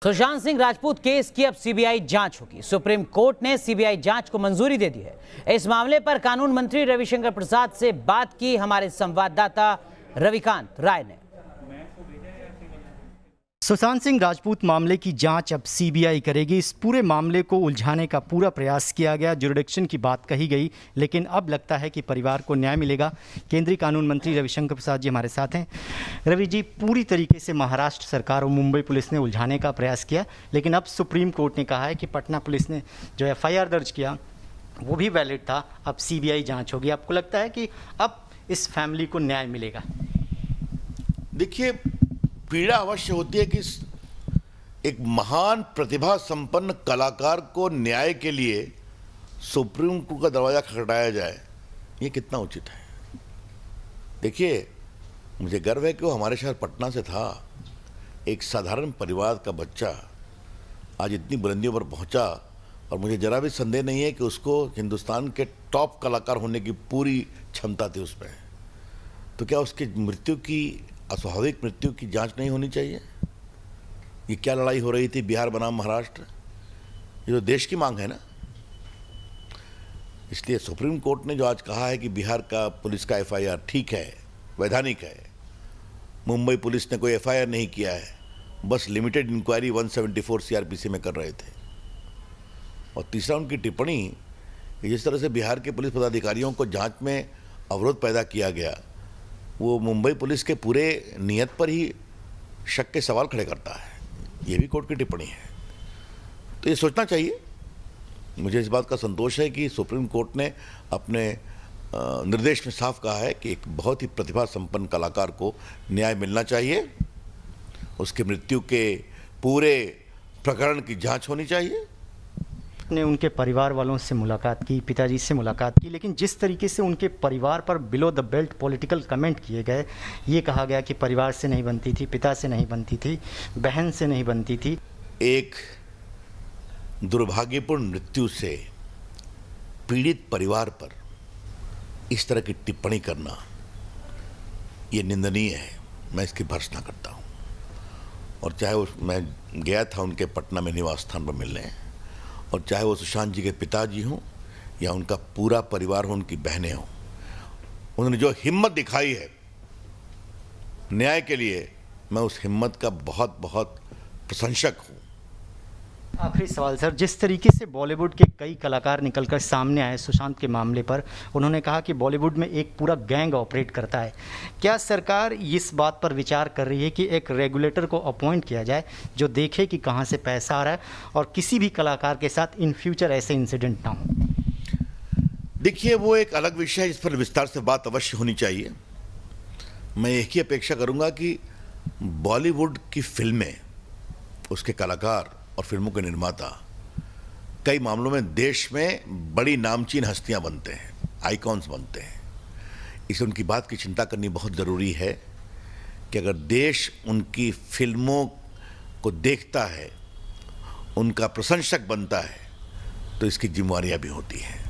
Sushant Singh Rajput case की अब CBI जांच होगी। सुप्रीम कोर्ट ने सीबीआई जांच को मंजूरी दे दी है। इस मामले पर कानून मंत्री रविशंकर प्रसाद से बात की हमारे संवाददाता रविकांत राय ने। सुशांत सिंह राजपूत मामले की जांच अब सीबीआई करेगी। इस पूरे मामले को उलझाने का पूरा प्रयास किया गया, जुरिडिक्शन की बात कही गई, लेकिन अब लगता है कि परिवार को न्याय मिलेगा। केंद्रीय कानून मंत्री रविशंकर प्रसाद जी हमारे साथ हैं। रवि जी, पूरी तरीके से महाराष्ट्र सरकार और मुंबई पुलिस ने उलझाने का प्रयास किया, लेकिन अब सुप्रीम कोर्ट ने कहा है कि पटना पुलिस ने जो एफआईआर दर्ज किया वो भी वैलिड था। अब सीबीआई जाँच होगी। आपको लगता है कि अब इस फैमिली को न्याय मिलेगा? देखिए, पीड़ा अवश्य होती है कि एक महान प्रतिभा संपन्न कलाकार को न्याय के लिए सुप्रीम कोर्ट का दरवाजा खटखटाया जाए, ये कितना उचित है। देखिए, मुझे गर्व है कि वो हमारे शहर पटना से था। एक साधारण परिवार का बच्चा आज इतनी बुलंदियों पर पहुंचा, और मुझे जरा भी संदेह नहीं है कि उसको हिंदुस्तान के टॉप कलाकार होने की पूरी क्षमता थी उसमें। तो क्या उसकी मृत्यु की, अस्वाभाविक मृत्यु की जांच नहीं होनी चाहिए? ये क्या लड़ाई हो रही थी बिहार बनाम महाराष्ट्र? ये तो देश की मांग है ना। इसलिए सुप्रीम कोर्ट ने जो आज कहा है कि बिहार का पुलिस का एफआईआर ठीक है, वैधानिक है, मुंबई पुलिस ने कोई एफआईआर नहीं किया है, बस लिमिटेड इंक्वायरी 174 सीआरपीसी में कर रहे थे। और तीसरा, उनकी टिप्पणी कि जिस तरह से बिहार के पुलिस पदाधिकारियों को जांच में अवरोध पैदा किया गया, वो मुंबई पुलिस के पूरे नियत पर ही शक के सवाल खड़े करता है। ये भी कोर्ट की टिप्पणी है। तो ये सोचना चाहिए। मुझे इस बात का संतोष है कि सुप्रीम कोर्ट ने अपने निर्देश में साफ कहा है कि एक बहुत ही प्रतिभा संपन्न कलाकार को न्याय मिलना चाहिए। उसकी मृत्यु के पूरे प्रकरण की जांच होनी चाहिए। ने उनके परिवार वालों से मुलाकात की, पिताजी से मुलाकात की, लेकिन जिस तरीके से उनके परिवार पर below the belt political comment किए गए, ये कहा गया कि परिवार से नहीं बनती थी, पिता से नहीं बनती थी, बहन से नहीं बनती थी। एक दुर्भाग्यपूर्ण मृत्यु से पीड़ित परिवार पर इस तरह की टिप्पणी करना ये निंदनीय है। मैं इसकी भर्त्सना करता हूँ। और चाहे मैं गया था उनके पटना में निवास स्थान पर मिलने, और चाहे वो सुशांत जी के पिताजी हों या उनका पूरा परिवार हो, उनकी बहनें हों, उन्होंने जो हिम्मत दिखाई है न्याय के लिए, मैं उस हिम्मत का बहुत बहुत प्रशंसक हूँ। आखिरी सवाल सर, जिस तरीके से बॉलीवुड के कई कलाकार निकलकर सामने आए सुशांत के मामले पर, उन्होंने कहा कि बॉलीवुड में एक पूरा गैंग ऑपरेट करता है। क्या सरकार इस बात पर विचार कर रही है कि एक रेगुलेटर को अपॉइंट किया जाए जो देखे कि कहां से पैसा आ रहा है और किसी भी कलाकार के साथ इन फ्यूचर ऐसे इंसिडेंट ना हो? देखिए, वो एक अलग विषय है जिस पर विस्तार से बात अवश्य होनी चाहिए। मैं एक ही अपेक्षा करूँगा कि बॉलीवुड की फिल्में, उसके कलाकार और फिल्मों के निर्माता कई मामलों में देश में बड़ी नामचीन हस्तियां बनते हैं, आइकॉन्स बनते हैं। इसलिए उनकी बात की चिंता करनी बहुत ज़रूरी है कि अगर देश उनकी फिल्मों को देखता है, उनका प्रशंसक बनता है, तो इसकी जिम्मेवारियां भी होती हैं।